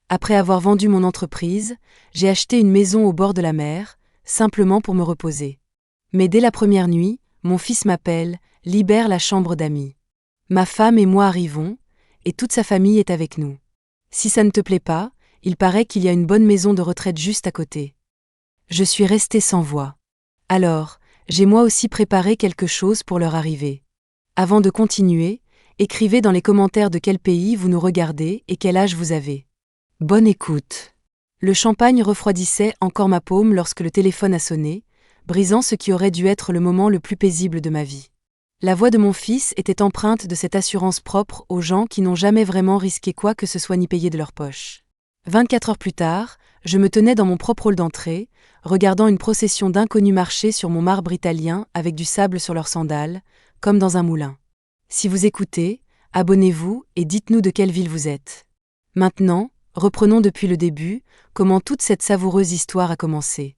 Après avoir vendu mon entreprise, j'ai acheté une maison au bord de la mer, simplement pour me reposer. Mais dès la première nuit, mon fils m'appelle, libère la chambre d'amis. Ma femme et moi arrivons, et toute sa famille est avec nous. Si ça ne te plaît pas, il paraît qu'il y a une bonne maison de retraite juste à côté. Je suis restée sans voix. Alors, j'ai moi aussi préparé quelque chose pour leur arrivée. Avant de continuer, écrivez dans les commentaires de quel pays vous nous regardez et quel âge vous avez. Bonne écoute. Le champagne refroidissait encore ma paume lorsque le téléphone a sonné, brisant ce qui aurait dû être le moment le plus paisible de ma vie. La voix de mon fils était empreinte de cette assurance propre aux gens qui n'ont jamais vraiment risqué quoi que ce soit ni payé de leur poche. 24 heures plus tard, je me tenais dans mon propre hall d'entrée, regardant une procession d'inconnus marcher sur mon marbre italien avec du sable sur leurs sandales, comme dans un moulin. Si vous écoutez, abonnez-vous et dites-nous de quelle ville vous êtes. Maintenant, reprenons depuis le début, comment toute cette savoureuse histoire a commencé.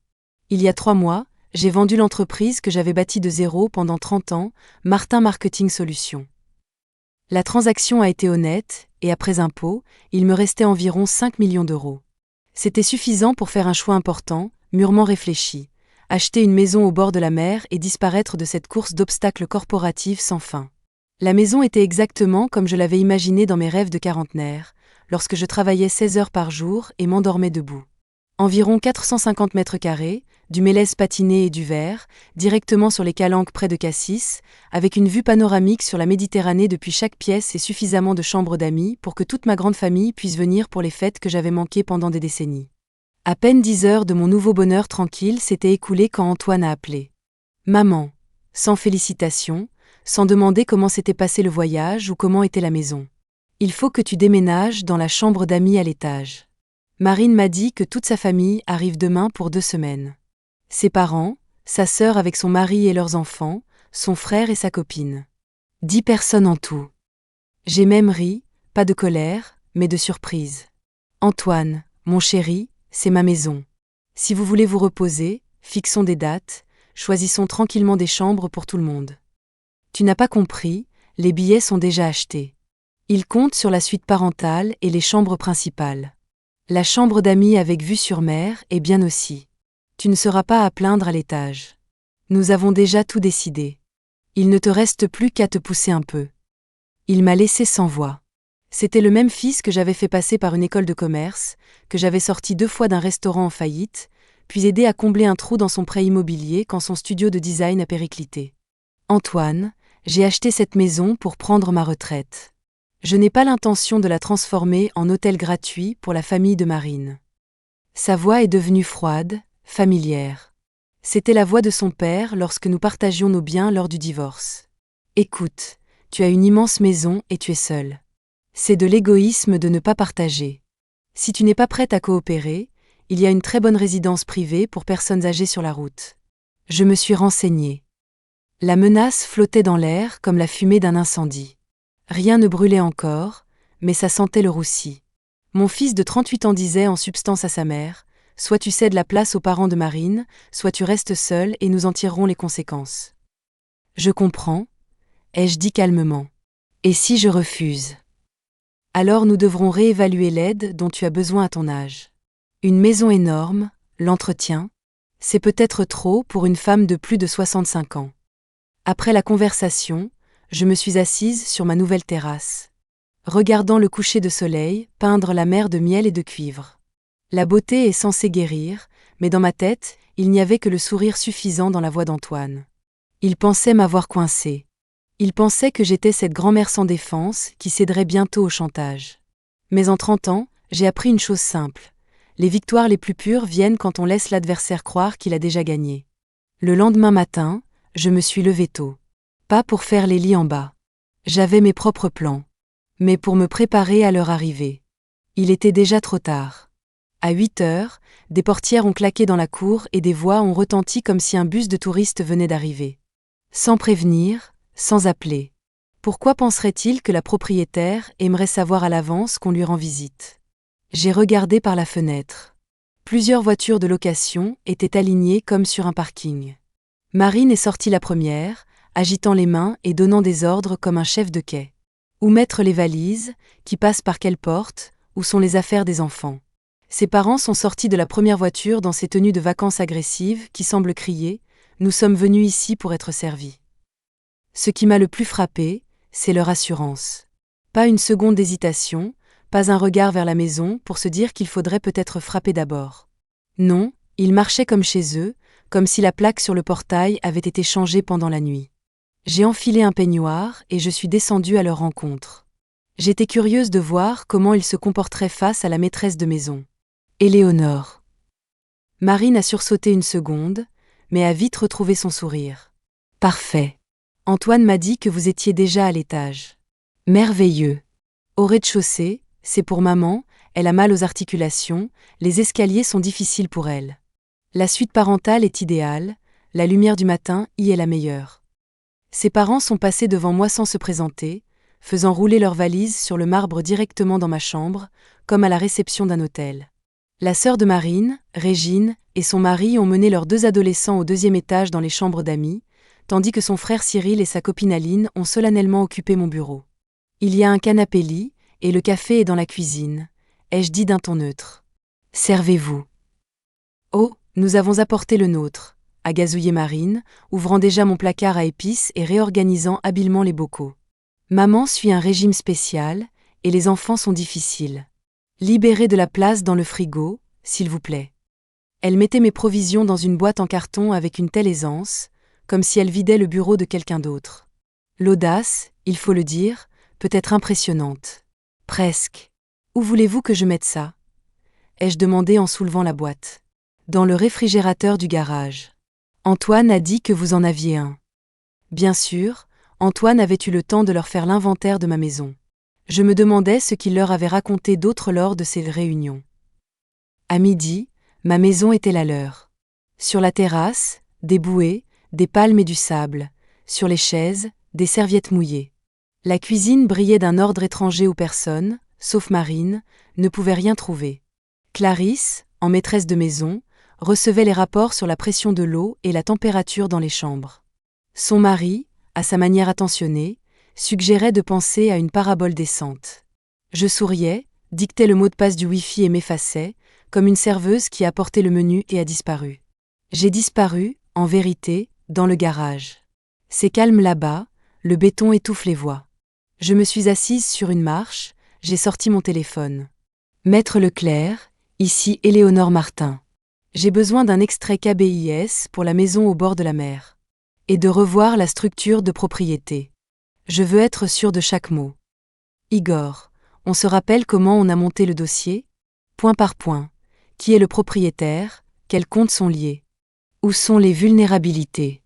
Il y a 3 mois, j'ai vendu l'entreprise que j'avais bâtie de zéro pendant 30 ans, Martin Marketing Solutions. La transaction a été honnête, et après impôts, il me restait environ 5 millions d'euros. C'était suffisant pour faire un choix important, mûrement réfléchi, acheter une maison au bord de la mer et disparaître de cette course d'obstacles corporatifs sans fin. La maison était exactement comme je l'avais imaginé dans mes rêves de quarantenaire, lorsque je travaillais 16 heures par jour et m'endormais debout. Environ 450 mètres carrés, du mélèze patiné et du verre, directement sur les calanques près de Cassis, avec une vue panoramique sur la Méditerranée depuis chaque pièce et suffisamment de chambres d'amis pour que toute ma grande famille puisse venir pour les fêtes que j'avais manquées pendant des décennies. À peine 10 heures de mon nouveau bonheur tranquille s'étaient écoulées quand Antoine a appelé. Maman, sans félicitations, sans demander comment s'était passé le voyage ou comment était la maison. Il faut que tu déménages dans la chambre d'amis à l'étage. Marine m'a dit que toute sa famille arrive demain pour 2 semaines. Ses parents, sa sœur avec son mari et leurs enfants, son frère et sa copine. 10 personnes en tout. J'ai même ri, pas de colère, mais de surprise. Antoine, mon chéri, c'est ma maison. Si vous voulez vous reposer, fixons des dates, choisissons tranquillement des chambres pour tout le monde. Tu n'as pas compris, les billets sont déjà achetés. Ils comptent sur la suite parentale et les chambres principales. La chambre d'amis avec vue sur mer est bien aussi. Tu ne seras pas à plaindre à l'étage. Nous avons déjà tout décidé. Il ne te reste plus qu'à te pousser un peu. Il m'a laissé sans voix. C'était le même fils que j'avais fait passer par une école de commerce, que j'avais sorti 2 fois d'un restaurant en faillite, puis aidé à combler un trou dans son prêt immobilier quand son studio de design a périclité. Antoine, j'ai acheté cette maison pour prendre ma retraite. Je n'ai pas l'intention de la transformer en hôtel gratuit pour la famille de Marine. Sa voix est devenue froide, familière. C'était la voix de son père lorsque nous partagions nos biens lors du divorce. Écoute, tu as une immense maison et tu es seule. C'est de l'égoïsme de ne pas partager. Si tu n'es pas prête à coopérer, il y a une très bonne résidence privée pour personnes âgées sur la route. Je me suis renseignée. La menace flottait dans l'air comme la fumée d'un incendie. Rien ne brûlait encore, mais ça sentait le roussi. Mon fils de 38 ans disait en substance à sa mère, « Soit tu cèdes la place aux parents de Marine, soit tu restes seul et nous en tirerons les conséquences. » Je comprends, ai-je dit calmement. Et si je refuse ? Alors nous devrons réévaluer l'aide dont tu as besoin à ton âge. Une maison énorme, l'entretien, c'est peut-être trop pour une femme de plus de 65 ans. Après la conversation, je me suis assise sur ma nouvelle terrasse, regardant le coucher de soleil peindre la mer de miel et de cuivre. La beauté est censée guérir, mais dans ma tête, il n'y avait que le sourire suffisant dans la voix d'Antoine. Il pensait m'avoir coincée. Il pensait que j'étais cette grand-mère sans défense qui céderait bientôt au chantage. Mais en 30 ans, j'ai appris une chose simple. Les victoires les plus pures viennent quand on laisse l'adversaire croire qu'il a déjà gagné. Le lendemain matin, je me suis levée tôt. Pas pour faire les lits en bas. J'avais mes propres plans. Mais pour me préparer à leur arrivée. Il était déjà trop tard. À 8 heures, des portières ont claqué dans la cour et des voix ont retenti comme si un bus de touristes venait d'arriver. Sans prévenir, sans appeler. Pourquoi penserait-il que la propriétaire aimerait savoir à l'avance qu'on lui rend visite ? J'ai regardé par la fenêtre. Plusieurs voitures de location étaient alignées comme sur un parking. Marine est sortie la première, agitant les mains et donnant des ordres comme un chef de quai. Où mettre les valises, qui passent par quelle porte, où sont les affaires des enfants? Ses parents sont sortis de la première voiture dans ces tenues de vacances agressives qui semblent crier « Nous sommes venus ici pour être servis ». Ce qui m'a le plus frappé, c'est leur assurance. Pas une seconde d'hésitation, pas un regard vers la maison pour se dire qu'il faudrait peut-être frapper d'abord. Non, ils marchaient comme chez eux, comme si la plaque sur le portail avait été changée pendant la nuit. J'ai enfilé un peignoir et je suis descendue à leur rencontre. J'étais curieuse de voir comment ils se comporteraient face à la maîtresse de maison. Éléonore. Marine a sursauté une seconde, mais a vite retrouvé son sourire. Parfait. Antoine m'a dit que vous étiez déjà à l'étage. Merveilleux. Au rez-de-chaussée, c'est pour maman, elle a mal aux articulations, les escaliers sont difficiles pour elle. La suite parentale est idéale, la lumière du matin y est la meilleure. Ses parents sont passés devant moi sans se présenter, faisant rouler leurs valises sur le marbre directement dans ma chambre, comme à la réception d'un hôtel. La sœur de Marine, Régine, et son mari ont mené leurs 2 adolescents au 2e étage dans les chambres d'amis, tandis que son frère Cyril et sa copine Aline ont solennellement occupé mon bureau. Il y a un canapé-lit, et le café est dans la cuisine, ai-je dit d'un ton neutre. Servez-vous. Oh, nous avons apporté le nôtre, a gazouillé Marine, ouvrant déjà mon placard à épices et réorganisant habilement les bocaux. Maman suit un régime spécial, et les enfants sont difficiles. Libérez de la place dans le frigo, s'il vous plaît. Elle mettait mes provisions dans une boîte en carton avec une telle aisance, comme si elle vidait le bureau de quelqu'un d'autre. L'audace, il faut le dire, peut être impressionnante. Presque. Où voulez-vous que je mette ça? Ai-je demandé en soulevant la boîte. Dans le réfrigérateur du garage. Antoine a dit que vous en aviez un. Bien sûr, Antoine avait eu le temps de leur faire l'inventaire de ma maison. Je me demandais ce qu'il leur avait raconté d'autre lors de ces réunions. À midi, ma maison était la leur. Sur la terrasse, des bouées, des palmes et du sable. Sur les chaises, des serviettes mouillées. La cuisine brillait d'un ordre étranger où personne, sauf Marine, ne pouvait rien trouver. Clarisse, en maîtresse de maison, recevait les rapports sur la pression de l'eau et la température dans les chambres. Son mari, à sa manière attentionnée, suggérait de penser à une parabole décente. Je souriais, dictais le mot de passe du Wi-Fi et m'effaçais, comme une serveuse qui a porté le menu et a disparu. J'ai disparu, en vérité, dans le garage. C'est calme là-bas, le béton étouffe les voix. Je me suis assise sur une marche, j'ai sorti mon téléphone. Maître Leclerc, ici Éléonore Martin. J'ai besoin d'un extrait KBIS pour la maison au bord de la mer. Et de revoir la structure de propriété. Je veux être sûr de chaque mot. Igor, on se rappelle comment on a monté le dossier? Point par point. Qui est le propriétaire? Quels comptes sont liés? Où sont les vulnérabilités?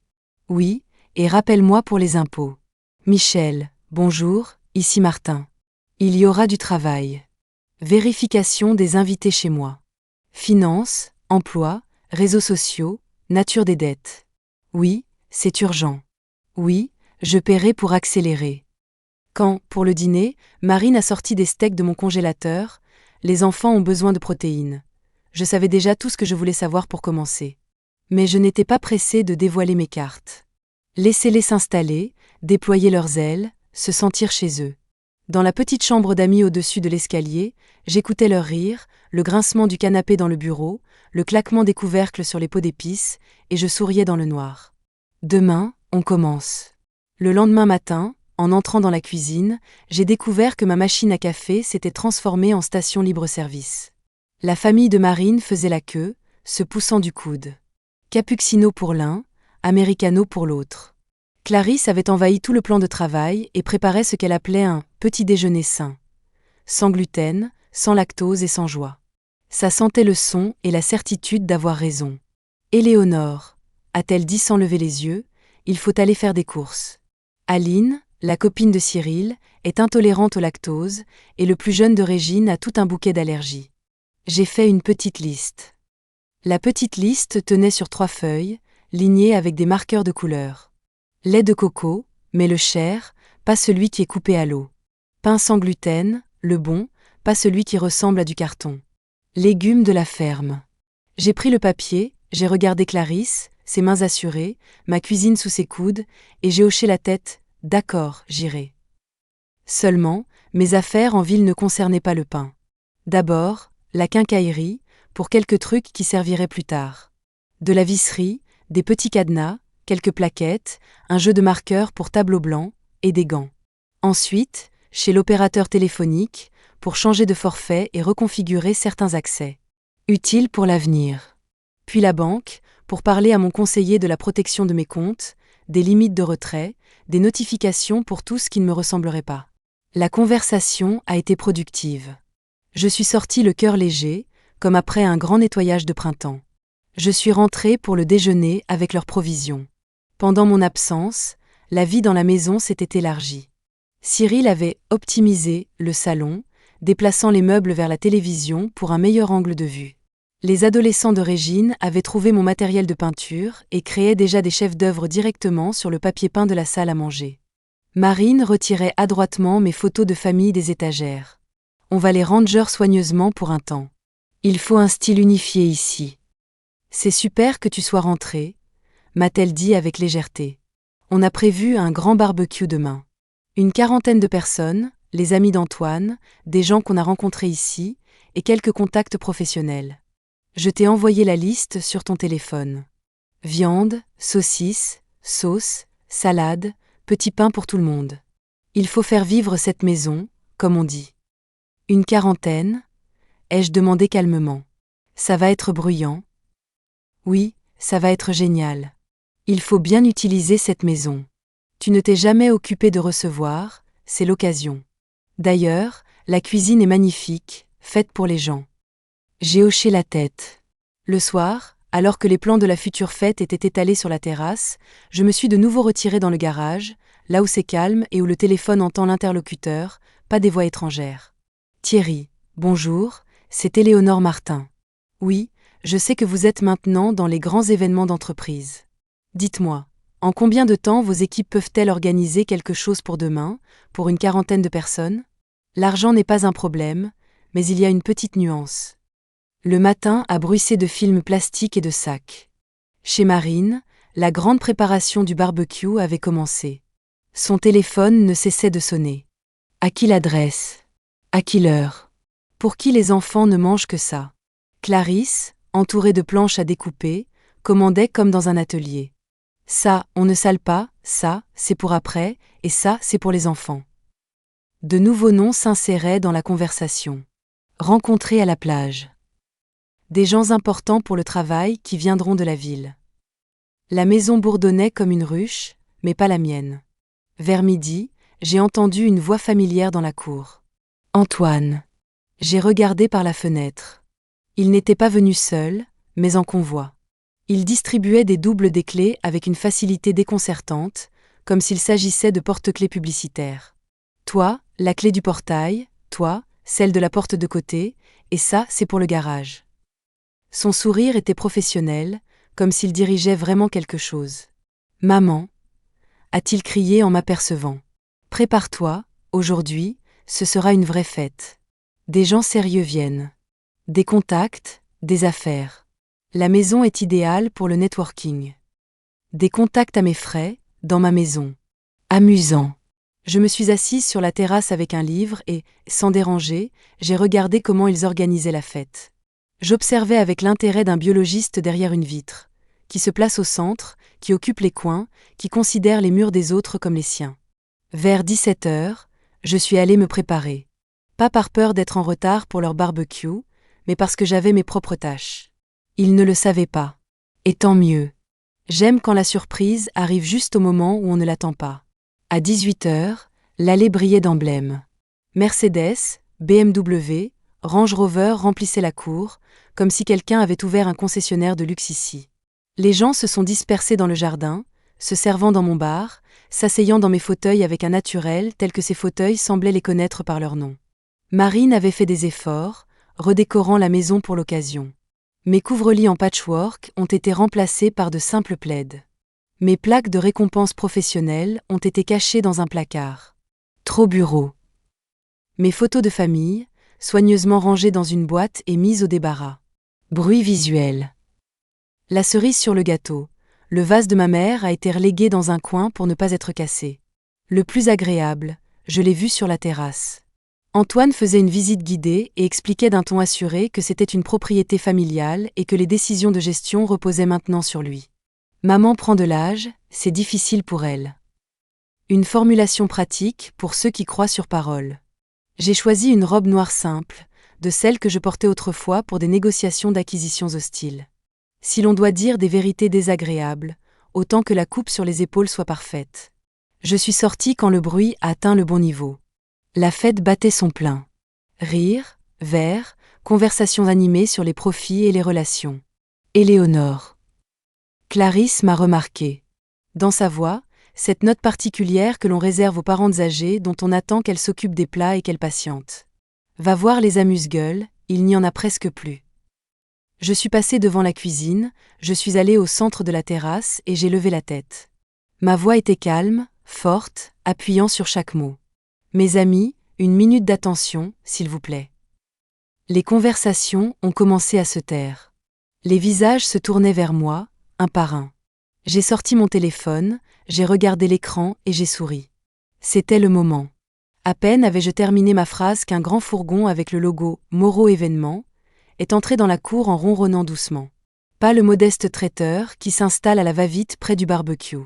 Oui, et rappelle-moi pour les impôts. Michel, bonjour, ici Martin. Il y aura du travail. Vérification des invités chez moi. Finances, emploi, réseaux sociaux, nature des dettes. Oui, c'est urgent. Oui, je paierai pour accélérer. Quand, pour le dîner, Marine a sorti des steaks de mon congélateur, les enfants ont besoin de protéines. Je savais déjà tout ce que je voulais savoir pour commencer. Mais je n'étais pas pressée de dévoiler mes cartes. Laissez-les s'installer, déployer leurs ailes, se sentir chez eux. Dans la petite chambre d'amis au-dessus de l'escalier, j'écoutais leur rire, le grincement du canapé dans le bureau, le claquement des couvercles sur les pots d'épices, et je souriais dans le noir. Demain, on commence. Le lendemain matin, en entrant dans la cuisine, j'ai découvert que ma machine à café s'était transformée en station libre-service. La famille de Marine faisait la queue, se poussant du coude. Cappuccino pour l'un, americano pour l'autre. Clarisse avait envahi tout le plan de travail et préparait ce qu'elle appelait un « petit déjeuner sain ». Sans gluten, sans lactose et sans joie. Ça sentait le son et la certitude d'avoir raison. « Éléonore », a-t-elle dit sans lever les yeux, « il faut aller faire des courses. » Aline, la copine de Cyril, est intolérante au lactose, et le plus jeune de Régine a tout un bouquet d'allergies. J'ai fait une petite liste. La petite liste tenait sur 3 feuilles, lignées avec des marqueurs de couleur. Lait de coco, mais le cher, pas celui qui est coupé à l'eau. Pain sans gluten, le bon, pas celui qui ressemble à du carton. Légumes de la ferme. J'ai pris le papier, j'ai regardé Clarisse, ses mains assurées, ma cuisine sous ses coudes, et j'ai hoché la tête, d'accord, j'irai. Seulement, mes affaires en ville ne concernaient pas le pain. D'abord, la quincaillerie, pour quelques trucs qui serviraient plus tard. De la visserie, des petits cadenas, quelques plaquettes, un jeu de marqueurs pour tableau blanc, et des gants. Ensuite, chez l'opérateur téléphonique, pour changer de forfait et reconfigurer certains accès. Utile pour l'avenir. Puis la banque, pour parler à mon conseiller de la protection de mes comptes, des limites de retrait, des notifications pour tout ce qui ne me ressemblerait pas. La conversation a été productive. Je suis sortie le cœur léger, comme après un grand nettoyage de printemps. Je suis rentrée pour le déjeuner avec leurs provisions. Pendant mon absence, la vie dans la maison s'était élargie. Cyril avait optimisé le salon, déplaçant les meubles vers la télévision pour un meilleur angle de vue. Les adolescents de Régine avaient trouvé mon matériel de peinture et créaient déjà des chefs-d'œuvre directement sur le papier peint de la salle à manger. Marine retirait adroitement mes photos de famille des étagères. On va les ranger soigneusement pour un temps. Il faut un style unifié ici. C'est super que tu sois rentrée, m'a-t-elle dit avec légèreté. On a prévu un grand barbecue demain. Une quarantaine de personnes, les amis d'Antoine, des gens qu'on a rencontrés ici, et quelques contacts professionnels. Je t'ai envoyé la liste sur ton téléphone. Viande, saucisses, sauce, salade, petit pain pour tout le monde. Il faut faire vivre cette maison, comme on dit. Une quarantaine ? Ai-je demandé calmement. Ça va être bruyant ? Oui, ça va être génial. Il faut bien utiliser cette maison. Tu ne t'es jamais occupé de recevoir, c'est l'occasion. D'ailleurs, la cuisine est magnifique, faite pour les gens. J'ai hoché la tête. Le soir, alors que les plans de la future fête étaient étalés sur la terrasse, je me suis de nouveau retirée dans le garage, là où c'est calme et où le téléphone entend l'interlocuteur, pas des voix étrangères. Thierry, bonjour, c'est Éléonore Martin. Oui, je sais que vous êtes maintenant dans les grands événements d'entreprise. Dites-moi, en combien de temps vos équipes peuvent-elles organiser quelque chose pour demain, pour une quarantaine de personnes ? L'argent n'est pas un problème, mais il y a une petite nuance. Le matin a bruissé de films plastiques et de sacs. Chez Marine, la grande préparation du barbecue avait commencé. Son téléphone ne cessait de sonner. À qui l'adresse ? À qui l'heure ? Pour qui les enfants ne mangent que ça ? Clarisse, entourée de planches à découper, commandait comme dans un atelier. Ça, on ne sale pas, ça, c'est pour après, et ça, c'est pour les enfants. De nouveaux noms s'inséraient dans la conversation. Rencontrés à la plage. Des gens importants pour le travail qui viendront de la ville. La maison bourdonnait comme une ruche, mais pas la mienne. Vers midi, j'ai entendu une voix familière dans la cour. Antoine. J'ai regardé par la fenêtre. Il n'était pas venu seul, mais en convoi. Il distribuait des doubles des clés avec une facilité déconcertante, comme s'il s'agissait de porte-clés publicitaires. Toi, la clé du portail, toi, celle de la porte de côté, et ça, c'est pour le garage. Son sourire était professionnel, comme s'il dirigeait vraiment quelque chose. Maman, a-t-il crié en m'apercevant. Prépare-toi, aujourd'hui, ce sera une vraie fête. Des gens sérieux viennent. Des contacts, des affaires. La maison est idéale pour le networking. Des contacts à mes frais, dans ma maison. Amusant. Je me suis assise sur la terrasse avec un livre et, sans déranger, j'ai regardé comment ils organisaient la fête. J'observais avec l'intérêt d'un biologiste derrière une vitre, qui se place au centre, qui occupe les coins, qui considère les murs des autres comme les siens. Vers 17h, je suis allée me préparer. Pas par peur d'être en retard pour leur barbecue, mais parce que j'avais mes propres tâches. Ils ne le savaient pas. Et tant mieux. J'aime quand la surprise arrive juste au moment où on ne l'attend pas. À 18h, l'allée brillait d'emblèmes. Mercedes, BMW, Range Rover remplissaient la cour, comme si quelqu'un avait ouvert un concessionnaire de luxe ici. Les gens se sont dispersés dans le jardin, se servant dans mon bar, s'asseyant dans mes fauteuils avec un naturel tel que ces fauteuils semblaient les connaître par leur nom. Marine avait fait des efforts, redécorant la maison pour l'occasion. Mes couvre-lits en patchwork ont été remplacés par de simples plaids. Mes plaques de récompense professionnelles ont été cachées dans un placard. Trop bureau. Mes photos de famille, soigneusement rangées dans une boîte et mises au débarras. Bruit visuel. La cerise sur le gâteau. Le vase de ma mère a été relégué dans un coin pour ne pas être cassé. Le plus agréable, je l'ai vu sur la terrasse. Antoine faisait une visite guidée et expliquait d'un ton assuré que c'était une propriété familiale et que les décisions de gestion reposaient maintenant sur lui. Maman prend de l'âge, c'est difficile pour elle. Une formulation pratique pour ceux qui croient sur parole. J'ai choisi une robe noire simple, de celle que je portais autrefois pour des négociations d'acquisitions hostiles. Si l'on doit dire des vérités désagréables, autant que la coupe sur les épaules soit parfaite. Je suis sortie quand le bruit a atteint le bon niveau. La fête battait son plein. Rires, verres, conversations animées sur les profits et les relations. Éléonore. Clarisse m'a remarqué. Dans sa voix, cette note particulière que l'on réserve aux parentes âgées dont on attend qu'elles s'occupent des plats et qu'elles patientent. Va voir les amuse-gueules, il n'y en a presque plus. Je suis passée devant la cuisine, je suis allée au centre de la terrasse et j'ai levé la tête. Ma voix était calme, forte, appuyant sur chaque mot. Mes amis, une minute d'attention, s'il vous plaît. Les conversations ont commencé à se taire. Les visages se tournaient vers moi, un par un. J'ai sorti mon téléphone, j'ai regardé l'écran et j'ai souri. C'était le moment. À peine avais-je terminé ma phrase qu'un grand fourgon avec le logo « Moreau Événements » est entré dans la cour en ronronnant doucement. Pas le modeste traiteur qui s'installe à la va-vite près du barbecue.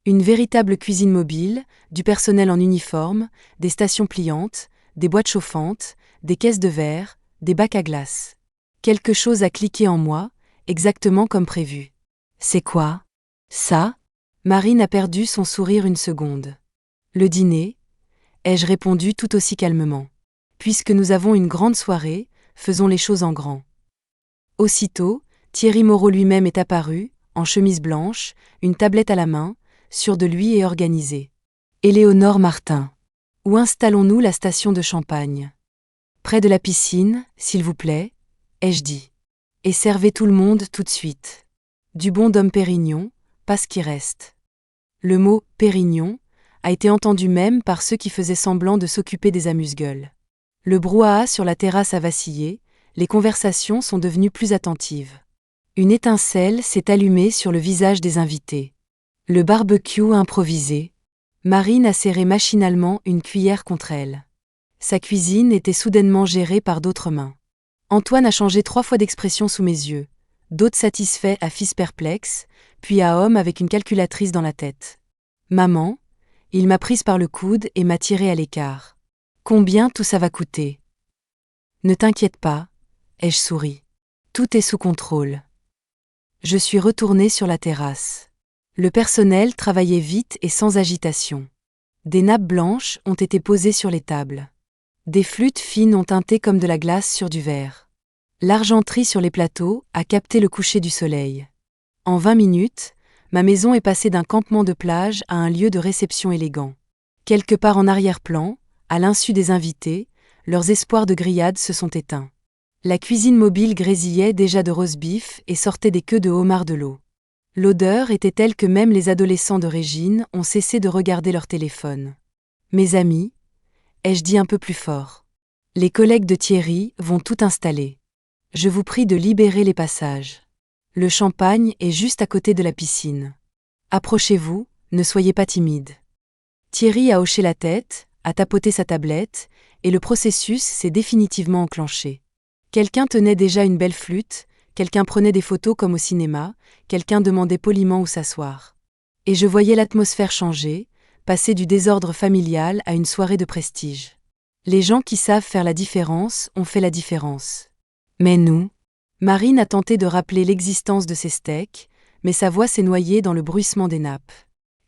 Une véritable cuisine mobile, du personnel en uniforme, des stations pliantes, des boîtes chauffantes, des caisses de verre, des bacs à glace. Quelque chose a cliqué en moi, exactement comme prévu. C'est quoi, ça ? Marine a perdu son sourire une seconde. Le dîner ? Ai-je répondu tout aussi calmement. Puisque nous avons une grande soirée, faisons les choses en grand. Aussitôt, Thierry Moreau lui-même est apparu, en chemise blanche, une tablette à la main, sûr de lui et organisé. Éléonore Martin. Où installons-nous la station de champagne ? Près de la piscine, s'il vous plaît, ai-je dit. Et servez tout le monde tout de suite. Du bon Dom Pérignon, pas ce qui reste. Le mot « Pérignon » a été entendu même par ceux qui faisaient semblant de s'occuper des amuse-gueules. Le brouhaha sur la terrasse a vacillé, les conversations sont devenues plus attentives. Une étincelle s'est allumée sur le visage des invités. Le barbecue improvisé. Marine a serré machinalement une cuillère contre elle. Sa cuisine était soudainement gérée par d'autres mains. Antoine a changé 3 fois d'expression sous mes yeux, d'autres satisfaits à fils perplexe, puis à homme avec une calculatrice dans la tête. Maman, il m'a prise par le coude et m'a tirée à l'écart. Combien tout ça va coûter ? Ne t'inquiète pas, ai-je souri. Tout est sous contrôle. Je suis retournée sur la terrasse. Le personnel travaillait vite et sans agitation. Des nappes blanches ont été posées sur les tables. Des flûtes fines ont teinté comme de la glace sur du verre. L'argenterie sur les plateaux a capté le coucher du soleil. En 20 minutes, ma maison est passée d'un campement de plage à un lieu de réception élégant. Quelque part en arrière-plan, à l'insu des invités, leurs espoirs de grillade se sont éteints. La cuisine mobile grésillait déjà de roast-beef et sortait des queues de homard de l'eau. L'odeur était telle que même les adolescents de Régine ont cessé de regarder leur téléphone. Mes amis, ai-je dit un peu plus fort. Les collègues de Thierry vont tout installer. Je vous prie de libérer les passages. Le champagne est juste à côté de la piscine. Approchez-vous, ne soyez pas timide. Thierry a hoché la tête, a tapoté sa tablette, et le processus s'est définitivement enclenché. Quelqu'un tenait déjà une belle flûte, quelqu'un prenait des photos comme au cinéma, quelqu'un demandait poliment où s'asseoir. Et je voyais l'atmosphère changer, passer du désordre familial à une soirée de prestige. Les gens qui savent faire la différence ont fait la différence. Mais nous ? Marine a tenté de rappeler l'existence de ces steaks, mais sa voix s'est noyée dans le bruissement des nappes.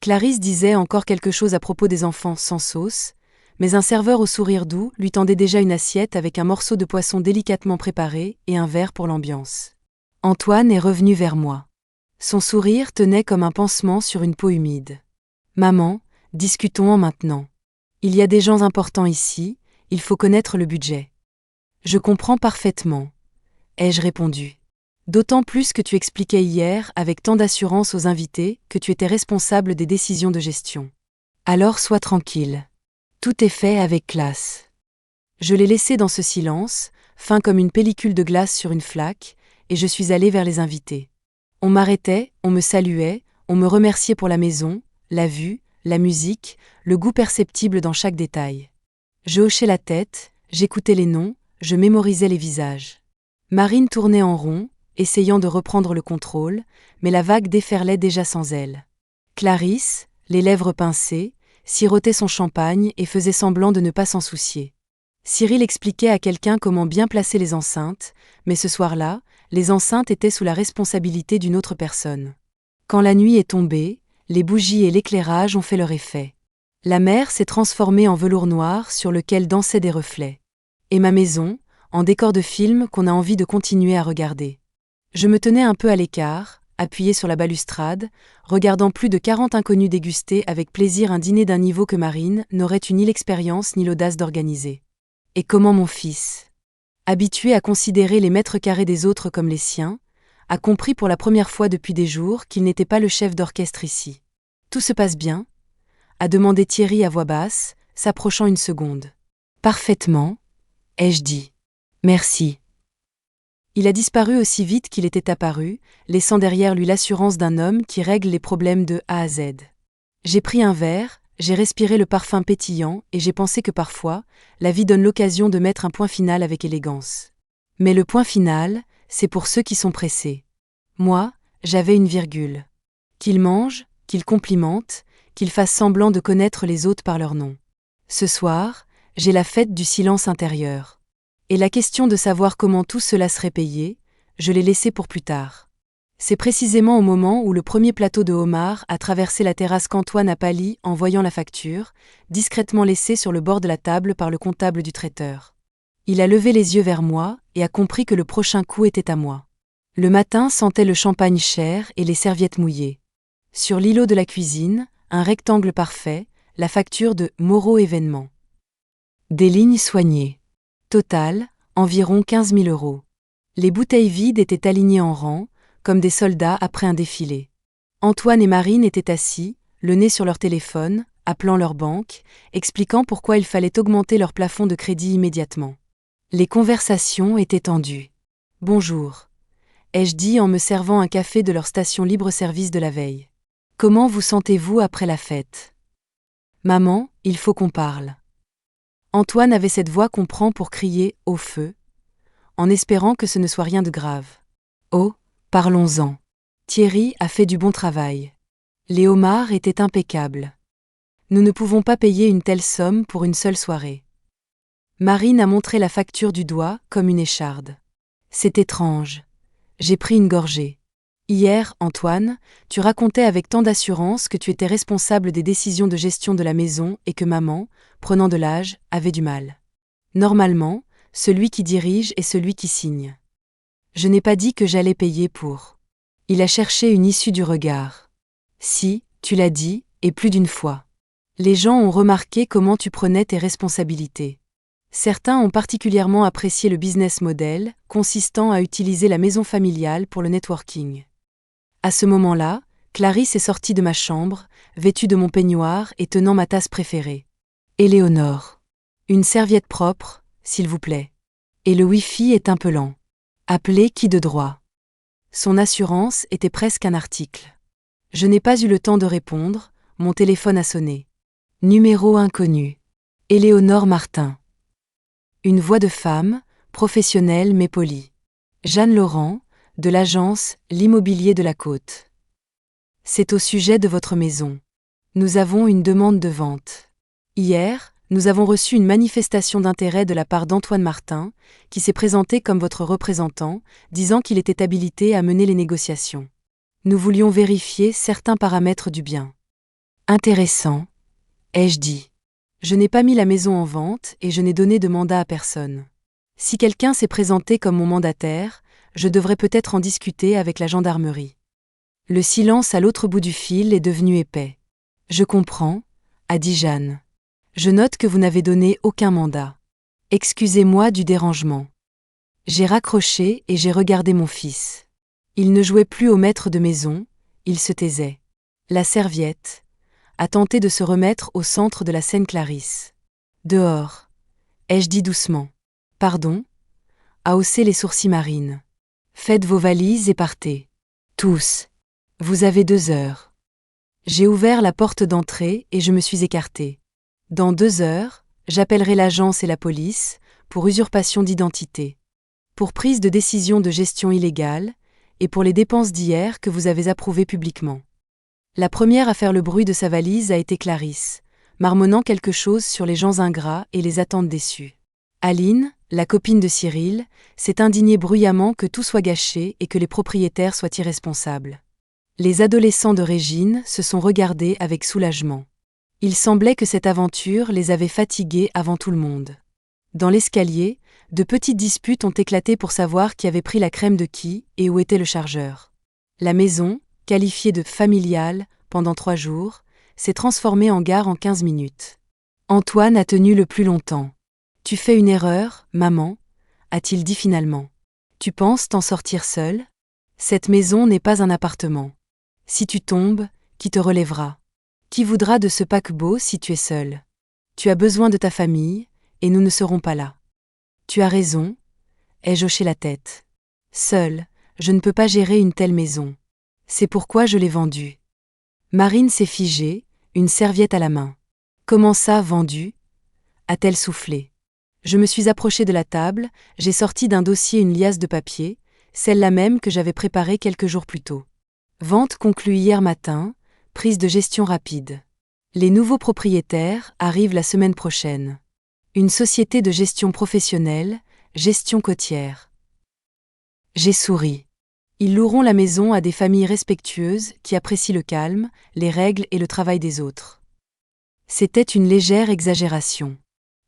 Clarisse disait encore quelque chose à propos des enfants sans sauce, mais un serveur au sourire doux lui tendait déjà une assiette avec un morceau de poisson délicatement préparé et un verre pour l'ambiance. Antoine est revenu vers moi. Son sourire tenait comme un pansement sur une peau humide. « Maman, discutons-en maintenant. Il y a des gens importants ici, il faut connaître le budget. » « Je comprends parfaitement, » ai-je répondu. D'autant plus que tu expliquais hier avec tant d'assurance aux invités que tu étais responsable des décisions de gestion. Alors sois tranquille. Tout est fait avec classe. Je l'ai laissé dans ce silence, fin comme une pellicule de glace sur une flaque, et je suis allée vers les invités. On m'arrêtait, on me saluait, on me remerciait pour la maison, la vue, la musique, le goût perceptible dans chaque détail. Je hochais la tête, J'écoutais les noms, je mémorisais les visages. Marine tournait en rond, essayant de reprendre le contrôle, mais la vague déferlait déjà sans elle. Clarisse, les lèvres pincées, sirotait son champagne et faisait semblant de ne pas s'en soucier. Cyril expliquait à quelqu'un comment bien placer les enceintes, mais ce soir-là, les enceintes étaient sous la responsabilité d'une autre personne. Quand la nuit est tombée, les bougies et l'éclairage ont fait leur effet. La mer s'est transformée en velours noir sur lequel dansaient des reflets. Et ma maison, en décor de film qu'on a envie de continuer à regarder. Je me tenais un peu à l'écart, appuyé sur la balustrade, regardant plus de 40 inconnus déguster avec plaisir un dîner d'un niveau que Marine n'aurait eu ni l'expérience ni l'audace d'organiser. Et comment mon fils, habitué à considérer les mètres carrés des autres comme les siens, a compris pour la première fois depuis des jours qu'il n'était pas le chef d'orchestre ici. « Tout se passe bien ?» a demandé Thierry à voix basse, s'approchant une seconde. « Parfaitement, » ai-je dit. « Merci. » Il a disparu aussi vite qu'il était apparu, laissant derrière lui l'assurance d'un homme qui règle les problèmes de A à Z. J'ai pris un verre, j'ai respiré le parfum pétillant et j'ai pensé que parfois, la vie donne l'occasion de mettre un point final avec élégance. Mais le point final, c'est pour ceux qui sont pressés. Moi, j'avais une virgule. Qu'ils mangent, qu'ils complimentent, qu'ils fassent semblant de connaître les autres par leur nom. Ce soir, j'ai la fête du silence intérieur. Et la question de savoir comment tout cela serait payé, je l'ai laissée pour plus tard. C'est précisément au moment où le premier plateau de homard a traversé la terrasse qu'Antoine a pâli en voyant la facture, discrètement laissée sur le bord de la table par le comptable du traiteur. Il a levé les yeux vers moi et a compris que le prochain coup était à moi. Le matin sentait le champagne cher et les serviettes mouillées. Sur l'îlot de la cuisine, un rectangle parfait, la facture de Moreau Événements. Des lignes soignées. Total, environ 15 000 €. Les bouteilles vides étaient alignées en rang, comme des soldats après un défilé. Antoine et Marine étaient assis, le nez sur leur téléphone, appelant leur banque, expliquant pourquoi il fallait augmenter leur plafond de crédit immédiatement. Les conversations étaient tendues. « Bonjour », ai-je dit en me servant un café de leur station libre-service de la veille. « Comment vous sentez-vous après la fête ?»« Maman, il faut qu'on parle. » Antoine avait cette voix qu'on prend pour crier « au feu », en espérant que ce ne soit rien de grave. Oh, parlons-en. Thierry a fait du bon travail. Les homards étaient impeccables. Nous ne pouvons pas payer une telle somme pour une seule soirée. Marine a montré la facture du doigt comme une écharde. C'est étrange. J'ai pris une gorgée. Hier, Antoine, tu racontais avec tant d'assurance que tu étais responsable des décisions de gestion de la maison et que maman, prenant de l'âge, avait du mal. Normalement, celui qui dirige est celui qui signe. Je n'ai pas dit que j'allais payer pour. Il a cherché une issue du regard. Si, tu l'as dit, et plus d'une fois. Les gens ont remarqué comment tu prenais tes responsabilités. Certains ont particulièrement apprécié le business model, consistant à utiliser la maison familiale pour le networking. À ce moment-là, Clarisse est sortie de ma chambre, vêtue de mon peignoir et tenant ma tasse préférée. Éléonore. Une serviette propre, s'il vous plaît. Et le Wi-Fi est un peu lent. Appelez qui de droit. Son assurance était presque un article. Je n'ai pas eu le temps de répondre, mon téléphone a sonné. Numéro inconnu. Éléonore Martin. Une voix de femme, professionnelle mais polie. Jeanne Laurent, de l'agence L'Immobilier de la Côte. C'est au sujet de votre maison. Nous avons une demande de vente. Hier, nous avons reçu une manifestation d'intérêt de la part d'Antoine Martin, qui s'est présenté comme votre représentant, disant qu'il était habilité à mener les négociations. Nous voulions vérifier certains paramètres du bien. Intéressant, ai-je dit. Je n'ai pas mis la maison en vente et je n'ai donné de mandat à personne. Si quelqu'un s'est présenté comme mon mandataire, je devrais peut-être en discuter avec la gendarmerie. Le silence à l'autre bout du fil est devenu épais. Je comprends, a dit Jeanne. Je note que vous n'avez donné aucun mandat. Excusez-moi du dérangement. J'ai raccroché et j'ai regardé mon fils. Il ne jouait plus au maître de maison, il se taisait. La serviette a tenté de se remettre au centre de la scène Clarisse. Dehors, ai-je dit doucement. Pardon, a haussé les sourcils Marine. Faites vos valises et partez. Tous. Vous avez 2 heures. J'ai ouvert la porte d'entrée et je me suis écartée. Dans 2 heures, j'appellerai l'agence et la police pour usurpation d'identité, pour prise de décision de gestion illégale, et pour les dépenses d'hier que vous avez approuvées publiquement. La première à faire le bruit de sa valise a été Clarisse, marmonnant quelque chose sur les gens ingrats et les attentes déçues. Aline, la copine de Cyril, s'est indignée bruyamment que tout soit gâché et que les propriétaires soient irresponsables. Les adolescents de Régine se sont regardés avec soulagement. Il semblait que cette aventure les avait fatigués avant tout le monde. Dans l'escalier, de petites disputes ont éclaté pour savoir qui avait pris la crème de qui et où était le chargeur. La maison, qualifiée de « familiale » pendant 3 jours, s'est transformée en gare en 15 minutes. Antoine a tenu le plus longtemps. « Tu fais une erreur, maman » a-t-il dit finalement. « Tu penses t'en sortir seule ? Cette maison n'est pas un appartement. Si tu tombes, qui te relèvera ? Qui voudra de ce paquebot si tu es seule ? Tu as besoin de ta famille, et nous ne serons pas là. » Tu as raison, ai-je hoché la tête. Seule, je ne peux pas gérer une telle maison. C'est pourquoi je l'ai vendue. Marine s'est figée, une serviette à la main. Comment ça, vendue ? A-t-elle soufflé. Je me suis approchée de la table, j'ai sorti d'un dossier une liasse de papier, celle-là même que j'avais préparée quelques jours plus tôt. Vente conclue hier matin, prise de gestion rapide. Les nouveaux propriétaires arrivent la semaine prochaine. Une société de gestion professionnelle, Gestion Côtière. J'ai souri. Ils loueront la maison à des familles respectueuses qui apprécient le calme, les règles et le travail des autres. C'était une légère exagération.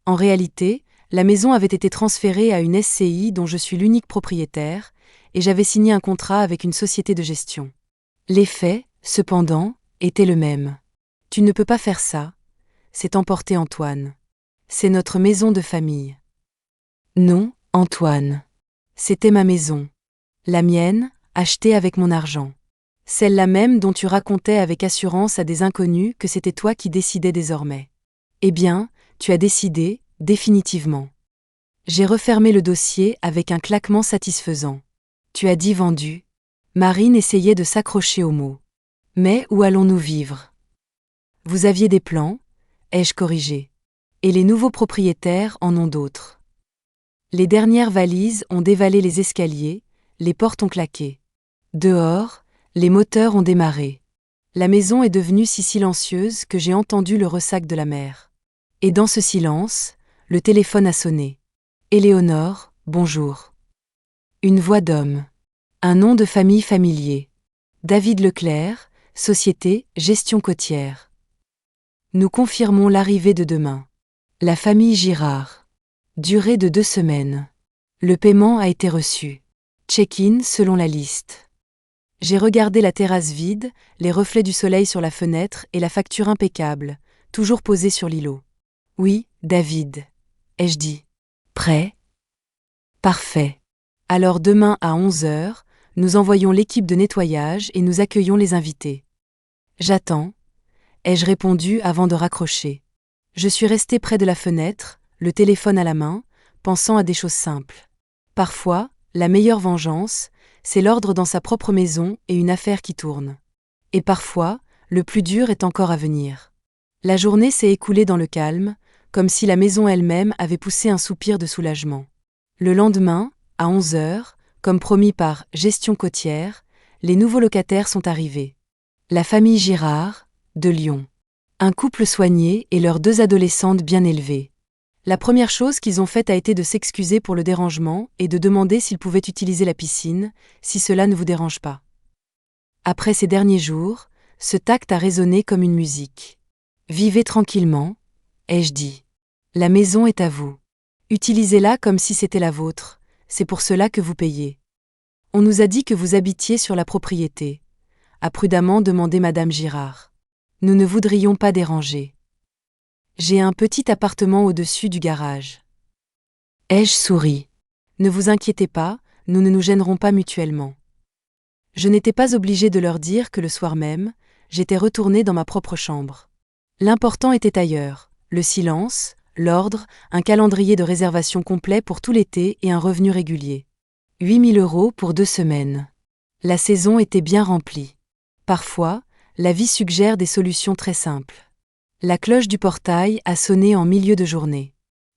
En réalité, la maison avait été transférée à une SCI dont je suis l'unique propriétaire, et j'avais signé un contrat avec une société de gestion. L'effet, cependant, était le même. « Tu ne peux pas faire ça », s'est emporté Antoine. « C'est notre maison de famille. » Non, Antoine. C'était ma maison. La mienne, achetée avec mon argent. Celle-là même dont tu racontais avec assurance à des inconnus que c'était toi qui décidais désormais. Eh bien, tu as décidé, définitivement. J'ai refermé le dossier avec un claquement satisfaisant. Tu as dit vendu. Marine essayait de s'accrocher aux mots. Mais où allons-nous vivre ? Vous aviez des plans, ai-je corrigé. Et les nouveaux propriétaires en ont d'autres. Les dernières valises ont dévalé les escaliers, les portes ont claqué. Dehors, les moteurs ont démarré. La maison est devenue si silencieuse que j'ai entendu le ressac de la mer. Et dans ce silence, le téléphone a sonné. Éléonore, bonjour. Une voix d'homme. Un nom de famille familier. David Leclerc, Société Gestion Côtière. Nous confirmons l'arrivée de demain. La famille Girard. Durée de 2 semaines. Le paiement a été reçu. Check-in selon la liste. J'ai regardé la terrasse vide, les reflets du soleil sur la fenêtre et la facture impeccable, toujours posée sur l'îlot. Oui, David, ai-je dit. Prêt ? Parfait. Alors demain à 11h, nous envoyons l'équipe de nettoyage et nous accueillons les invités. J'attends, ai-je répondu avant de raccrocher. Je suis resté près de la fenêtre, le téléphone à la main, pensant à des choses simples. Parfois, la meilleure vengeance, c'est l'ordre dans sa propre maison et une affaire qui tourne. Et parfois, le plus dur est encore à venir. La journée s'est écoulée dans le calme, comme si la maison elle-même avait poussé un soupir de soulagement. Le lendemain, à 11h, comme promis par Gestion Côtière, les nouveaux locataires sont arrivés. La famille Girard, de Lyon. Un couple soigné et leurs 2 adolescentes bien élevées. La première chose qu'ils ont faite a été de s'excuser pour le dérangement et de demander s'ils pouvaient utiliser la piscine, si cela ne vous dérange pas. Après ces derniers jours, ce tact a résonné comme une musique. Vivez tranquillement, ai-je dit. La maison est à vous. Utilisez-la comme si c'était la vôtre, c'est pour cela que vous payez. On nous a dit que vous habitiez sur la propriété, a prudemment demandé Madame Girard. Nous ne voudrions pas déranger. J'ai un petit appartement au-dessus du garage. Ai-je souri. Ne vous inquiétez pas, nous ne nous gênerons pas mutuellement. Je n'étais pas obligée de leur dire que le soir même, j'étais retournée dans ma propre chambre. L'important était ailleurs, le silence, l'ordre, un calendrier de réservation complet pour tout l'été et un revenu régulier. 8 000 € pour 2 semaines. La saison était bien remplie. Parfois, la vie suggère des solutions très simples. La cloche du portail a sonné en milieu de journée.